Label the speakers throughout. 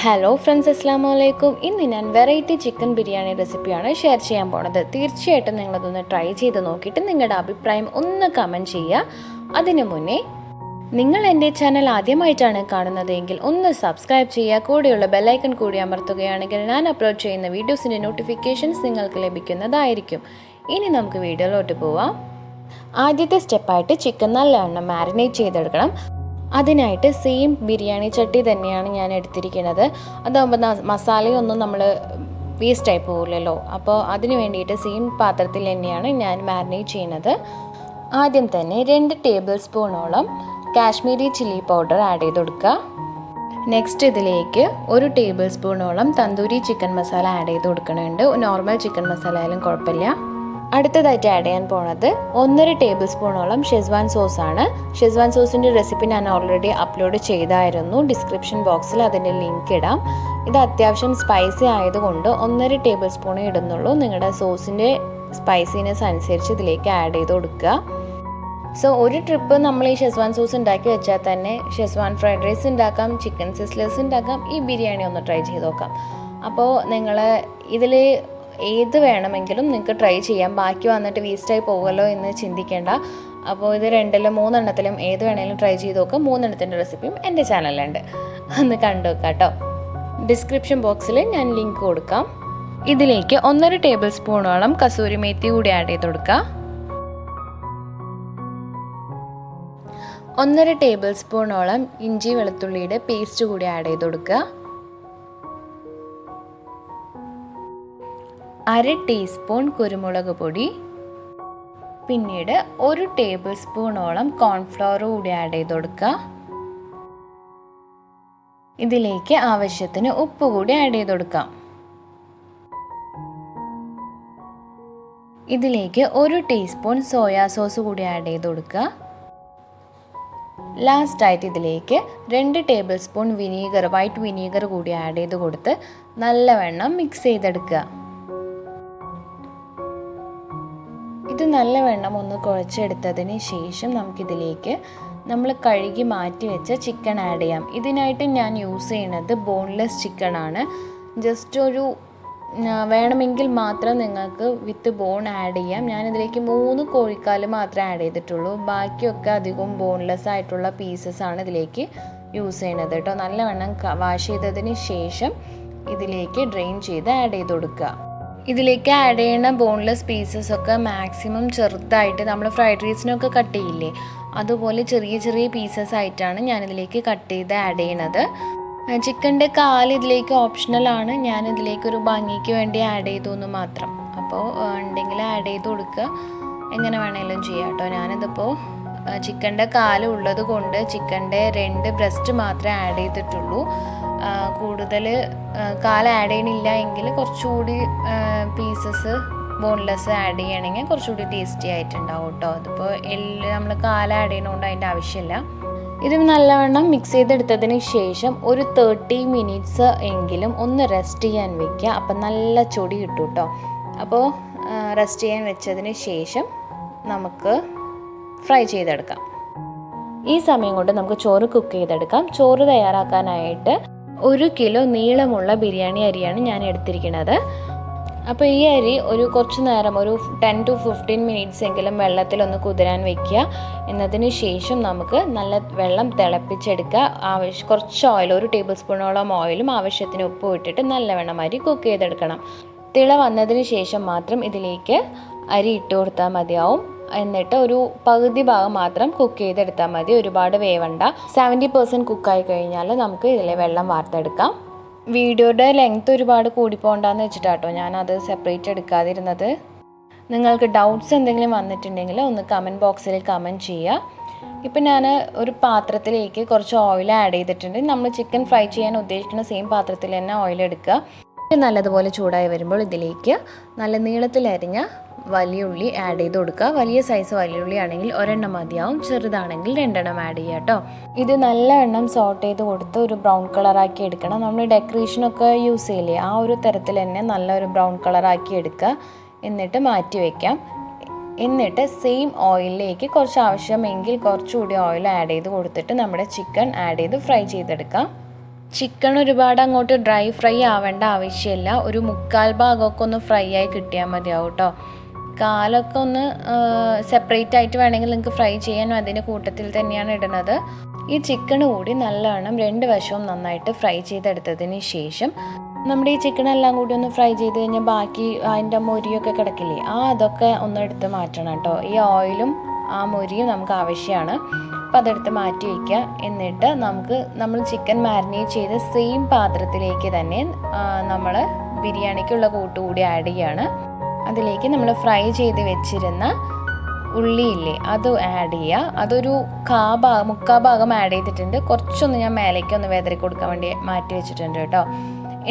Speaker 1: Hello friends, അസ്സലാമു അലൈക്കും. ഇന്ന് ഞാൻ വെറൈറ്റി ചിക്കൻ ബിരിയാണി റെസിപ്പിയാണ് ഷെയർ ചെയ്യാൻ പോണത്. തീർച്ചയായിട്ടും നിങ്ങളതൊന്ന് ട്രൈ ചെയ്ത് നോക്കിയിട്ട് നിങ്ങളുടെ അഭിപ്രായം ഒന്ന് കമൻറ്റ് ചെയ്യുക. അതിനു മുന്നേ നിങ്ങൾ എൻ്റെ ചാനൽ ആദ്യമായിട്ടാണ് കാണുന്നതെങ്കിൽ ഒന്ന് സബ്സ്ക്രൈബ് ചെയ്യുക. കൂടെയുള്ള ബെല്ലൈക്കൺ കൂടി അമർത്തുകയാണെങ്കിൽ ഞാൻ അപ്ലോഡ് ചെയ്യുന്ന വീഡിയോസിൻ്റെ നോട്ടിഫിക്കേഷൻസ് നിങ്ങൾക്ക് ലഭിക്കുന്നതായിരിക്കും. ഇനി നമുക്ക് വീഡിയോയിലോട്ട് പോവാം. ആദ്യത്തെ സ്റ്റെപ്പായിട്ട് ചിക്കൻ നല്ലവണ്ണം മാരിനേറ്റ് ചെയ്തെടുക്കണം. അതിനായിട്ട് സെയിം ബിരിയാണി ചട്ടി തന്നെയാണ് ഞാൻ എടുത്തിരിക്കുന്നത്. അതാകുമ്പോൾ മസാലയൊന്നും നമ്മൾ വേസ്റ്റായി പോകില്ലല്ലോ. അപ്പോൾ അതിന് വേണ്ടിയിട്ട് സെയിം പാത്രത്തിൽ തന്നെയാണ് ഞാൻ മാരിനേറ്റ് ചെയ്യുന്നത്. ആദ്യം തന്നെ 2 ടേബിൾ സ്പൂണോളം കാശ്മീരി ചില്ലി പൗഡർ ആഡ് ചെയ്ത് കൊടുക്കുക. നെക്സ്റ്റ് ഇതിലേക്ക് 1 ടേബിൾ സ്പൂണോളം തന്തൂരി ചിക്കൻ മസാല ആഡ് ചെയ്ത് കൊടുക്കുന്നുണ്ട്. നോർമൽ ചിക്കൻ മസാല ആയാലും കുഴപ്പമില്ല. അടുത്തതായിട്ട് ആഡ് ചെയ്യാൻ പോണത് 1.5 ടേബിൾ സ്പൂണോളം ഷെസ്വാൻ സോസാണ്. ഷെസ്വാൻ സോസിൻ്റെ റെസിപ്പി ഞാൻ ഓൾറെഡി അപ്ലോഡ് ചെയ്തായിരുന്നു. ഡിസ്ക്രിപ്ഷൻ ബോക്സിൽ അതിൻ്റെ ലിങ്ക് ഇടാം. ഇത് അത്യാവശ്യം സ്പൈസി ആയതുകൊണ്ട് 1.5 ടേബിൾ സ്പൂണേ ഇടുന്നുള്ളൂ. നിങ്ങളുടെ സോസിൻ്റെ സ്പൈസിനെസ് അനുസരിച്ച് ഇതിലേക്ക് ആഡ് ചെയ്ത് കൊടുക്കുക. സോ ഒരു ട്രിപ്പ് നമ്മൾ ഈ ഷെസ്വാൻ സോസ് ഉണ്ടാക്കി വെച്ചാൽ തന്നെ ഷെസ്വാൻ ഫ്രൈഡ് റൈസ് ഉണ്ടാക്കാം, ചിക്കൻ സിസ്ലേഴ്സ് ഉണ്ടാക്കാം, ഈ ബിരിയാണി ഒന്ന് ട്രൈ ചെയ്ത് നോക്കാം. അപ്പോൾ നിങ്ങൾ ഇതിൽ ഏത് വേണമെങ്കിലും നിങ്ങൾക്ക് ട്രൈ ചെയ്യാം. ബാക്കി വന്നിട്ട് വേസ്റ്റായി പോകുമല്ലോ എന്ന് ചിന്തിക്കേണ്ട. അപ്പോൾ ഇത് 2-ലും 3 ഏത് വേണമെങ്കിലും ട്രൈ ചെയ്ത് നോക്കാം. 3 റെസിപ്പിയും എൻ്റെ ചാനലിലുണ്ട്, ഒന്ന് കണ്ടു നോക്കാം കേട്ടോ. ഡിസ്ക്രിപ്ഷൻ ബോക്സിൽ ഞാൻ ലിങ്ക് കൊടുക്കാം. ഇതിലേക്ക് 1.5 ടേബിൾ സ്പൂണോളം കസൂരി മേത്തി കൂടി ആഡ് ചെയ്ത് കൊടുക്കുക. 1.5 ടേബിൾ സ്പൂണോളം ഇഞ്ചി വെളുത്തുള്ളിയുടെ പേസ്റ്റ് കൂടി ആഡ് ചെയ്ത് കൊടുക്കുക. 1/2 ടീസ്പൂൺ കുരുമുളക് പൊടി, പിന്നീട് 1 ടേബിൾ സ്പൂണോളം കോൺഫ്ലവർ കൂടി ആഡ് ചെയ്ത് കൊടുക്കുക. ഇതിലേക്ക് ആവശ്യത്തിന് ഉപ്പ് കൂടി ആഡ് ചെയ്ത് കൊടുക്കാം. ഇതിലേക്ക് 1 ടീസ്പൂൺ സോയാ സോസ് കൂടി ആഡ് ചെയ്ത് കൊടുക്കുക. ലാസ്റ്റായിട്ട് ഇതിലേക്ക് 2 table spoon vinegar, white vinegar കൂടി ആഡ് ചെയ്ത് കൊടുത്ത് നല്ലവണ്ണം മിക്സ് ചെയ്തെടുക്കുക. ഇത് നല്ലവണ്ണം ഒന്ന് കുഴച്ചെടുത്തതിന് ശേഷം നമുക്കിതിലേക്ക് നമ്മൾ കഴുകി മാറ്റി വെച്ച ചിക്കൻ ആഡ് ചെയ്യാം. ഇതിനായിട്ട് ഞാൻ യൂസ് ചെയ്യുന്നത് ബോൺലെസ് ചിക്കനാണ്. ജസ്റ്റ് ഒരു വേണമെങ്കിൽ മാത്രം നിങ്ങൾക്ക് വിത്ത് ബോൺ ആഡ് ചെയ്യാം. ഞാനിതിലേക്ക് 3 കോഴിക്കാല് മാത്രമേ ആഡ് ചെയ്തിട്ടുള്ളൂ. ബാക്കിയൊക്കെ അധികവും ബോൺലെസ് ആയിട്ടുള്ള പീസസ് ആണ് ഇതിലേക്ക് യൂസ് ചെയ്യുന്നത് കേട്ടോ. നല്ലവണ്ണം വാഷ് ചെയ്തതിന് ശേഷം ഇതിലേക്ക് ഡ്രെയിൻ ചെയ്ത് ആഡ് ചെയ്ത് കൊടുക്കുക. ഇതിലേക്ക് ആഡ് ചെയ്യുന്ന ബോൺലെസ് പീസസ് ഒക്കെ മാക്സിമം ചെറുതായിട്ട് നമ്മൾ ഫ്രൈഡ് റൈസിനൊക്കെ കട്ട് ചെയ്യില്ലേ, അതുപോലെ ചെറിയ ചെറിയ പീസസ് ആയിട്ടാണ് ഞാനിതിലേക്ക് കട്ട് ചെയ്ത് ആഡ് ചെയ്യണത്. ചിക്കൻ്റെ കാല് ഇതിലേക്ക് ഓപ്ഷണലാണ്. ഞാനിതിലേക്കൊരു ഭംഗിക്ക് വേണ്ടി ആഡ് ചെയ്തു എന്ന് മാത്രം. അപ്പോൾ ഉണ്ടെങ്കിൽ ആഡ് ചെയ്ത് കൊടുക്കുക, എങ്ങനെ വേണമെങ്കിലും ചെയ്യാം കേട്ടോ. ഞാനിതിപ്പോൾ ചിക്കൻ്റെ കാല് ഉള്ളത് കൊണ്ട് ചിക്കൻ്റെ 2 ബ്രസ്റ്റ് മാത്രമേ ആഡ് ചെയ്തിട്ടുള്ളൂ. കൂടുതൽ കാല് ആഡ് ചെയ്യണില്ല എങ്കിൽ കുറച്ചുകൂടി പീസസ് ബോൺലെസ് ആഡ് ചെയ്യണമെങ്കിൽ കുറച്ചുകൂടി ടേസ്റ്റി ആയിട്ടുണ്ടാവും കേട്ടോ. അതിപ്പോൾ നമ്മൾ കാല് ആഡ് ചെയ്യണതുകൊണ്ട് അതിൻ്റെ ആവശ്യമില്ല. ഇത് നല്ലവണ്ണം മിക്സ് ചെയ്തെടുത്തതിന് ശേഷം ഒരു 30 മിനിറ്റ്സ് എങ്കിലും ഒന്ന് റെസ്റ്റ് ചെയ്യാൻ വെക്കുക. അപ്പം നല്ല ചൊടി കിട്ടും കേട്ടോ. അപ്പോൾ റെസ്റ്റ് ചെയ്യാൻ വെച്ചതിന് ശേഷം നമുക്ക് ഫ്രൈ ചെയ്തെടുക്കാം. ഈ സമയം കൊണ്ട് നമുക്ക് ചോറ് കുക്ക് ചെയ്തെടുക്കാം. ചോറ് തയ്യാറാക്കാനായിട്ട് 1 കിലോ നീളമുള്ള ബിരിയാണി അരിയാണ് ഞാൻ എടുത്തിരിക്കുന്നത്. അപ്പോൾ ഈ അരി ഒരു കുറച്ച് നേരം, ഒരു 10 to 15 മിനിറ്റ്സ് എങ്കിലും വെള്ളത്തിലൊന്ന് കുതിരാൻ വെക്കുക. എന്നതിന് ശേഷം നമുക്ക് നല്ല വെള്ളം തിളപ്പിച്ചെടുക്കുക. കുറച്ച് ഓയിൽ, 1 ടേബിൾ സ്പൂണോളം ഓയിലും ആവശ്യത്തിന് ഉപ്പും ഇട്ടിട്ട് നല്ലവണ്ണം അരി കുക്ക് ചെയ്തെടുക്കണം. തിള വന്നതിന് ശേഷം മാത്രം ഇതിലേക്ക് അരി ഇട്ട് കൊടുത്താൽ മതിയാവും. എന്നിട്ട് ഒരു പകുതി ഭാഗം മാത്രം കുക്ക് ചെയ്തെടുത്താൽ മതി, ഒരുപാട് വേവണ്ട. 70% കുക്കായി കഴിഞ്ഞാൽ നമുക്ക് ഇതിലെ വെള്ളം വാർത്തെടുക്കാം. വീഡിയോയുടെ ലെങ്ത് ഒരുപാട് കൂടിപ്പോണ്ടെന്ന് വെച്ചിട്ടാട്ടോ ഞാനത് സെപ്പറേറ്റ് എടുക്കാതിരുന്നത്. നിങ്ങൾക്ക് ഡൗട്ട്സ് എന്തെങ്കിലും വന്നിട്ടുണ്ടെങ്കിൽ ഒന്ന് കമൻറ്റ് ബോക്സിൽ കമൻറ്റ് ചെയ്യുക. ഇപ്പം ഞാൻ ഒരു പാത്രത്തിലേക്ക് കുറച്ച് ഓയിൽ ആഡ് ചെയ്തിട്ടുണ്ട്. നമ്മൾ ചിക്കൻ ഫ്രൈ ചെയ്യാൻ ഉദ്ദേശിക്കുന്ന സെയിം പാത്രത്തിൽ തന്നെ ഓയിൽ എടുക്കുക. നല്ലതുപോലെ ചൂടായി വരുമ്പോൾ ഇതിലേക്ക് നല്ല നീളത്തിലരിഞ്ഞ വലിയ ഉള്ളി ആഡ് ചെയ്ത് കൊടുക്കുക. വലിയ സൈസ് വലിയ ഉള്ളി ആണെങ്കിൽ 1 മതിയാവും, ചെറുതാണെങ്കിൽ 2 ആഡ് ചെയ്യുക കേട്ടോ. ഇത് നല്ലവണ്ണം സോട്ട് ചെയ്ത് കൊടുത്ത് ഒരു ബ്രൗൺ കളറാക്കി എടുക്കണം. നമ്മൾ ഡെക്കറേഷനൊക്കെ യൂസ് ചെയ്യില്ലേ, ആ ഒരു തരത്തിൽ തന്നെ നല്ലൊരു ബ്രൗൺ കളറാക്കി എടുക്കുക. എന്നിട്ട് മാറ്റി വയ്ക്കാം. എന്നിട്ട് സെയിം ഓയിലിലേക്ക് കുറച്ച് ആവശ്യമെങ്കിൽ കുറച്ചുകൂടി ഓയിൽ ആഡ് ചെയ്ത് കൊടുത്തിട്ട് നമ്മുടെ ചിക്കൻ ആഡ് ചെയ്ത് ഫ്രൈ ചെയ്തെടുക്കാം. ചിക്കൻ ഒരുപാട് അങ്ങോട്ട് ഡ്രൈ ഫ്രൈ ആവേണ്ട ആവശ്യമില്ല. ഒരു 1/4 ഭാഗമൊക്കെ ഒന്ന് ഫ്രൈ ആയി കിട്ടിയാൽ മതിയാവും കേട്ടോ. കാലൊക്കെ ഒന്ന് സെപ്പറേറ്റ് ആയിട്ട് വേണമെങ്കിൽ നിങ്ങൾക്ക് ഫ്രൈ ചെയ്യാനും അതിൻ്റെ കൂട്ടത്തിൽ തന്നെയാണ് ഇടുന്നത്. ഈ ചിക്കൻ കൂടി നല്ലവണ്ണം 2 വശവും നന്നായിട്ട് ഫ്രൈ ചെയ്തെടുത്തതിന് ശേഷം നമ്മുടെ ഈ ചിക്കൻ എല്ലാം കൂടി ഒന്ന് ഫ്രൈ ചെയ്ത് കഴിഞ്ഞാൽ ബാക്കി അതിൻ്റെ മൊരിയൊക്കെ കിടക്കില്ലേ, അതൊക്കെ ഒന്ന് എടുത്ത് മാറ്റണം കേട്ടോ. ഈ ഓയിലും ആ മൊരിയും നമുക്ക് ആവശ്യമാണ്. അപ്പോൾ അതെടുത്ത് മാറ്റി വയ്ക്കുക. എന്നിട്ട് നമ്മൾ ചിക്കൻ മാരിനേറ്റ് ചെയ്ത് സെയിം പാത്രത്തിലേക്ക് തന്നെ നമ്മൾ ബിരിയാണിക്കുള്ള കൂട്ടുകൂടി ആഡ് ചെയ്യുകയാണ്. അതിലേക്ക് നമ്മൾ ഫ്രൈ ചെയ്ത് വെച്ചിരുന്ന ഉള്ളിയില്ലേ, അത് ആഡ് ചെയ്യുക. അതൊരു 1/4 ഭാഗം ആഡ് ചെയ്തിട്ടുണ്ട്. കുറച്ചൊന്ന് ഞാൻ മേലേക്ക് ഒന്ന് വെതറി കൊടുക്കാൻ വേണ്ടി മാറ്റി വെച്ചിട്ടുണ്ട് കേട്ടോ.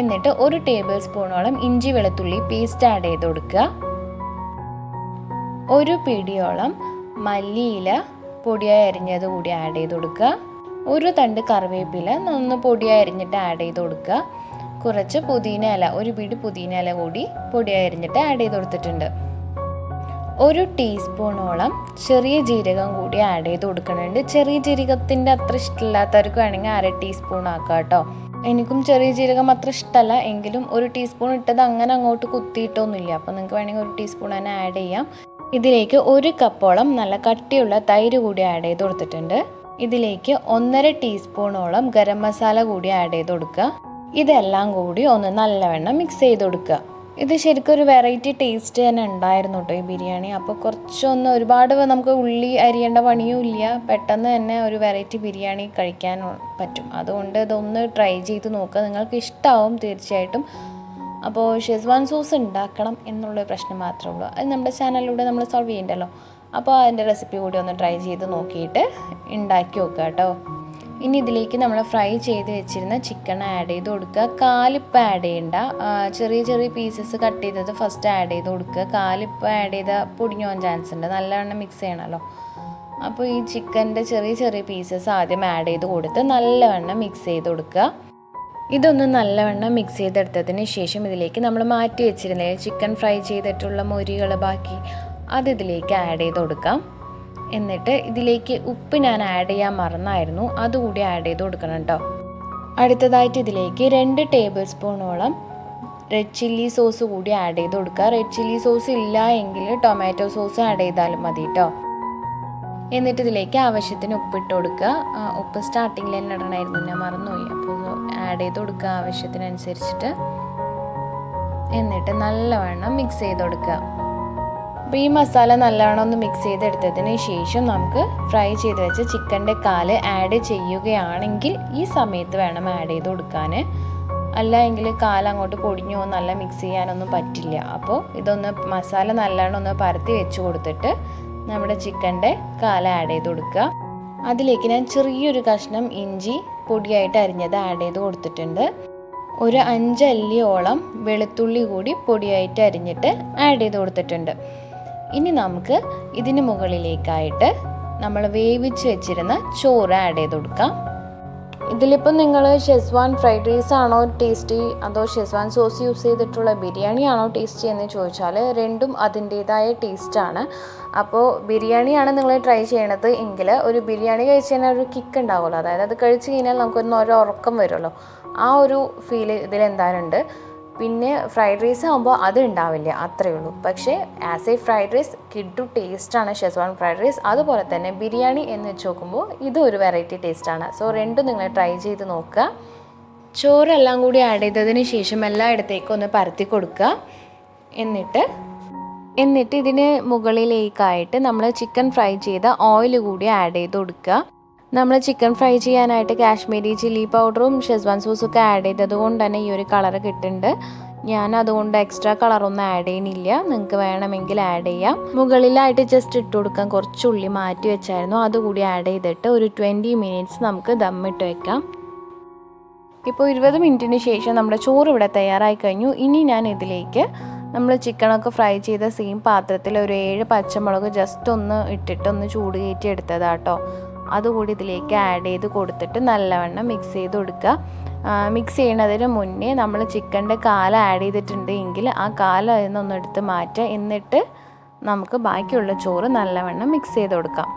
Speaker 1: എന്നിട്ട് 1 ടേബിൾ സ്പൂണോളം ഇഞ്ചി വെളുത്തുള്ളി പേസ്റ്റ് ആഡ് ചെയ്ത് കൊടുക്കുക. 1 പിടിയോളം മല്ലിയില പൊടിയായി അരിഞ്ഞത് കൂടി ആഡ് ചെയ്ത് കൊടുക്കുക. 1 തണ്ട് കറിവേപ്പില ഒന്ന് പൊടിയായി അരിഞ്ഞിട്ട് ആഡ് ചെയ്ത് കൊടുക്കുക. കുറച്ച് പുതിന ഇല, 1 പിടി പുതിന ഇല കൂടി പൊടിയായി അരിഞ്ഞിട്ട് ആഡ് ചെയ്ത് കൊടുത്തിട്ടുണ്ട്. 1 ടീസ്പൂണോളം ചെറിയ ജീരകം കൂടി ആഡ് ചെയ്ത് കൊടുക്കുന്നുണ്ട്. ചെറിയ ജീരകത്തിൻ്റെ അത്ര ഇഷ്ടമില്ലാത്തവർക്ക് വേണമെങ്കിൽ 1/2 ടീസ്പൂൺ ആക്കാം കേട്ടോ. എനിക്കും ചെറിയ ജീരകം അത്ര ഇഷ്ടമല്ല, എങ്കിലും 1 ടീസ്പൂൺ ഇട്ടത് അങ്ങനെ അങ്ങോട്ട് കുത്തിയിട്ടൊന്നുമില്ല. അപ്പോൾ നിങ്ങൾക്ക് വേണമെങ്കിൽ 1 ടീസ്പൂൺ തന്നെ ആഡ് ചെയ്യാം. ഇതിലേക്ക് 1 കപ്പോളം നല്ല കട്ടിയുള്ള തൈര് കൂടി ആഡ് ചെയ്ത് കൊടുത്തിട്ടുണ്ട്. ഇതിലേക്ക് 1/2 ടീസ്പൂണോളം ഗരം മസാല കൂടി ആഡ് ചെയ്ത് കൊടുക്കുക. ഇതെല്ലാം കൂടി ഒന്ന് നല്ലവണ്ണം മിക്സ് ചെയ്ത് കൊടുക്കുക. ഇത് ശരിക്കും ഒരു വെറൈറ്റി ടേസ്റ്റ് തന്നെ ഉണ്ടായിരുന്നു കേട്ടോ ഈ ബിരിയാണി. അപ്പോൾ കുറച്ചൊന്ന് ഒരുപാട് നമുക്ക് ഉള്ളി അരിയേണ്ട പണിയും ഇല്ല, പെട്ടെന്ന് തന്നെ ഒരു വെറൈറ്റി ബിരിയാണി കഴിക്കാൻ പറ്റും. അതുകൊണ്ട് ഇതൊന്ന് ട്രൈ ചെയ്ത് നോക്കുക, നിങ്ങൾക്ക് ഇഷ്ടമാവും തീർച്ചയായിട്ടും. അപ്പോൾ ഷെസ്വാൻ സോസ് ഉണ്ടാക്കണം എന്നുള്ളൊരു പ്രശ്നം മാത്രമേ ഉള്ളൂ. അത് നമ്മുടെ ചാനലിലൂടെ നമ്മൾ സോൾവ് ചെയ്യണ്ടല്ലോ. അപ്പോൾ അതിൻ്റെ റെസിപ്പി കൂടി ഒന്ന് ട്രൈ ചെയ്ത് നോക്കിയിട്ട് ഉണ്ടാക്കി നോക്കുക കേട്ടോ. ഇനി ഇതിലേക്ക് നമ്മൾ ഫ്രൈ ചെയ്ത് വെച്ചിരുന്ന ചിക്കൻ ആഡ് ചെയ്ത് കൊടുക്കുക. കാലിപ്പോൾ ആഡ് ചെയ്യണ്ട, ചെറിയ ചെറിയ പീസസ് കട്ട് ചെയ്തത് ഫസ്റ്റ് ആഡ് ചെയ്ത് കൊടുക്കുക. കാലിപ്പോൾ ആഡ് ചെയ്താൽ പൊടിഞ്ഞു പോകാൻ ചാൻസ് ഉണ്ട്, നല്ലവണ്ണം മിക്സ് ചെയ്യണമല്ലോ. അപ്പോൾ ഈ ചിക്കൻ്റെ ചെറിയ ചെറിയ പീസസ് ആദ്യം ആഡ് ചെയ്ത് കൊടുത്ത് നല്ലവണ്ണം മിക്സ് ചെയ്ത് കൊടുക്കുക. ഇതൊന്ന് നല്ലവണ്ണം മിക്സ് ചെയ്തെടുത്തതിന് ശേഷം ഇതിലേക്ക് നമ്മൾ മാറ്റി വെച്ചിരുന്ന ചിക്കൻ ഫ്രൈ ചെയ്തിട്ടുള്ള മൊരികൾ ബാക്കി അതിലേക്ക് ആഡ് ചെയ്ത് കൊടുക്കാം. എന്നിട്ട് ഇതിലേക്ക് ഉപ്പ് ഞാൻ ആഡ് ചെയ്യാൻ മറന്നായിരുന്നു, അതുകൂടി ആഡ് ചെയ്ത് കൊടുക്കണം കേട്ടോ. അടുത്തതായിട്ട് ഇതിലേക്ക് 2 ടേബിൾ സ്പൂണോളം റെഡ് ചില്ലി സോസ് കൂടി ആഡ് ചെയ്ത് കൊടുക്കുക. റെഡ് ചില്ലി സോസ് ഇല്ല എങ്കിൽ ടൊമാറ്റോ സോസ് ആഡ് ചെയ്താലും മതി കേട്ടോ. എന്നിട്ട് ഇതിലേക്ക് ആവശ്യത്തിന് ഉപ്പിട്ട് കൊടുക്കുക. ഉപ്പ് സ്റ്റാർട്ടിങ്ങിൽ തന്നെ ഇടണമായിരുന്നു, ഞാൻ മറന്നുപോയി. അപ്പോൾ ആഡ് ചെയ്ത് കൊടുക്കുക ആവശ്യത്തിനനുസരിച്ചിട്ട്. എന്നിട്ട് നല്ലവണ്ണം മിക്സ് ചെയ്ത് കൊടുക്കുക. അപ്പോൾ ഈ മസാല നല്ലവണ്ണം ഒന്ന് മിക്സ് ചെയ്തെടുത്തതിന് ശേഷം നമുക്ക് ഫ്രൈ ചെയ്ത് വെച്ച ചിക്കൻ്റെ കാല് ആഡ് ചെയ്യുകയാണെങ്കിൽ ഈ സമയത്ത് വേണം ആഡ് ചെയ്ത് കൊടുക്കാൻ. അല്ല എങ്കിൽ കാലങ്ങോട്ട് പൊടിഞ്ഞു പോകും, നല്ല മിക്സ് ചെയ്യാനൊന്നും പറ്റില്ല. അപ്പോൾ ഇതൊന്ന് മസാല നല്ലവണ്ണം ഒന്ന് പരത്തി വെച്ച് കൊടുത്തിട്ട് നമ്മുടെ ചിക്കൻ്റെ കാല് ആഡ് ചെയ്ത് കൊടുക്കുക. അതിലേക്ക് ഞാൻ ചെറിയൊരു കഷ്ണം ഇഞ്ചി പൊടിയായിട്ട് അരിഞ്ഞത് ആഡ് ചെയ്ത് കൊടുത്തിട്ടുണ്ട്. ഒരു 5 അല്ലിയോളം വെളുത്തുള്ളി കൂടി പൊടിയായിട്ട് അരിഞ്ഞിട്ട് ആഡ് ചെയ്ത് കൊടുത്തിട്ടുണ്ട്. ഇനി നമുക്ക് ഇതിന് മുകളിലേക്കായിട്ട് നമ്മൾ വേവിച്ച് വെച്ചിരുന്ന ചോറ് ആഡ് ചെയ്ത് കൊടുക്കാം. ഇതിലിപ്പോൾ നിങ്ങൾ ഷെസ്വാൻ ഫ്രൈഡ് റൈസ് ആണോ ടേസ്റ്റി അതോ ഷെസ്വാൻ സോസ് യൂസ് ചെയ്തിട്ടുള്ള ബിരിയാണി ആണോ ടേസ്റ്റി എന്ന് ചോദിച്ചാൽ രണ്ടും അതിൻ്റേതായ ടേസ്റ്റാണ്. അപ്പോൾ ബിരിയാണിയാണ് നിങ്ങൾ ട്രൈ ചെയ്യണത് എങ്കിൽ ഒരു ബിരിയാണി കഴിച്ച് കഴിഞ്ഞാൽ ഒരു കിക്ക് ഉണ്ടാവുമല്ലോ, അതായത് അത് കഴിച്ച് കഴിഞ്ഞാൽ നമുക്കൊന്ന് ഒരു ഉറക്കം വരുമല്ലോ, ആ ഒരു ഫീല് ഇതിലെന്തായാലും ഉണ്ട്. പിന്നെ ഫ്രൈഡ് റൈസ് ആകുമ്പോൾ അത് ഉണ്ടാവില്ല, അത്രയേ ഉള്ളൂ. പക്ഷേ ആസ് എ ഫ്രൈഡ് റൈസ് കിഡു ടേസ്റ്റാണ് ഷെസ്വാൻ ഫ്രൈഡ് റൈസ്. അതുപോലെ തന്നെ ബിരിയാണി എന്ന് വെച്ച് നോക്കുമ്പോൾ ഇത് ഒരു വെറൈറ്റി ടേസ്റ്റാണ്. സോ രണ്ടും നിങ്ങൾ ട്രൈ ചെയ്ത് നോക്കുക. ചോറെല്ലാം കൂടി ആഡ് ചെയ്തതിന് ശേഷം എല്ലായിടത്തേക്കും ഒന്ന് പരത്തി കൊടുക്കുക. എന്നിട്ട് ഇതിന് മുകളിലേക്കായിട്ട് നമ്മൾ ചിക്കൻ ഫ്രൈ ചെയ്ത ഓയിൽ കൂടി ആഡ് ചെയ്ത് കൊടുക്കുക. നമ്മൾ ചിക്കൻ ഫ്രൈ ചെയ്യാനായിട്ട് കാശ്മീരി ചില്ലി പൗഡറും ഷെസ്വാൻ സോസും ഒക്കെ ആഡ് ചെയ്തത് കൊണ്ട് തന്നെ ഈ ഒരു കളർ കിട്ടുന്നുണ്ട്. ഞാൻ അതുകൊണ്ട് എക്സ്ട്രാ കളറൊന്നും ആഡ് ചെയ്യണില്ല, നിങ്ങൾക്ക് വേണമെങ്കിൽ ആഡ് ചെയ്യാം. മുകളിലായിട്ട് ജസ്റ്റ് ഇട്ട് കൊടുക്കാൻ കുറച്ച് ഉള്ളി മാറ്റി വെച്ചായിരുന്നു, അതുകൂടി ആഡ് ചെയ്തിട്ട് ഒരു 20 മിനിറ്റ്സ് നമുക്ക് ദമ്മിട്ട് വെക്കാം. ഇപ്പോൾ 20 മിനിറ്റിന് ശേഷം നമ്മുടെ ചോറ് ഇവിടെ തയ്യാറായി കഴിഞ്ഞു. ഇനി ഞാൻ ഇതിലേക്ക് നമ്മൾ ചിക്കനൊക്കെ ഫ്രൈ ചെയ്ത സെയിം പാത്രത്തിൽ ഒരു 7 പച്ചമുളക് ജസ്റ്റ് ഒന്ന് ഇട്ടിട്ട് ഒന്ന് ചൂട് കയറ്റി എടുത്തതാട്ടോ. അതുകൂടി ഇതിലേക്ക് ആഡ് ചെയ്ത് കൊടുത്തിട്ട് നല്ലവണ്ണം മിക്സ് ചെയ്ത് കൊടുക്കുക. മിക്സ് ചെയ്യുന്നതിന് മുന്നേ നമ്മൾ ചിക്കൻ്റെ കാല ആഡ് ചെയ്തിട്ടുണ്ട് എങ്കിൽ ആ കാല അതിൽ നിന്നൊന്ന് എടുത്ത് മാറ്റുക. എന്നിട്ട് നമുക്ക് ബാക്കിയുള്ള ചോറ് നല്ലവണ്ണം മിക്സ് ചെയ്ത് കൊടുക്കാം.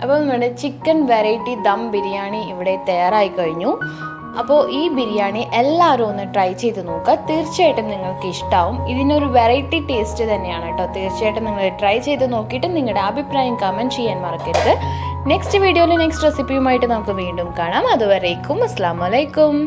Speaker 1: അപ്പോൾ നമ്മുടെ ചിക്കൻ വെറൈറ്റി ദം ബിരിയാണി ഇവിടെ തയ്യാറായി കഴിഞ്ഞു. അപ്പോൾ ഈ ബിരിയാണി എല്ലാവരും ഒന്ന് ട്രൈ ചെയ്ത് നോക്കുക. തീർച്ചയായിട്ടും നിങ്ങൾക്ക് ഇഷ്ടമാവും. ഇതിനൊരു വെറൈറ്റി ടേസ്റ്റ് തന്നെയാണ് കേട്ടോ. തീർച്ചയായിട്ടും നിങ്ങൾ ട്രൈ ചെയ്ത് നോക്കിയിട്ട് നിങ്ങളുടെ അഭിപ്രായം കമൻറ്റ് ചെയ്യാൻ മറക്കരുത്. നെക്സ്റ്റ് വീഡിയോയിൽ നെക്സ്റ്റ് റെസിപ്പിയുമായിട്ട് നമുക്ക് വീണ്ടും കാണാം. അതുവരേക്കും അസ്സലാമു അലൈക്കും.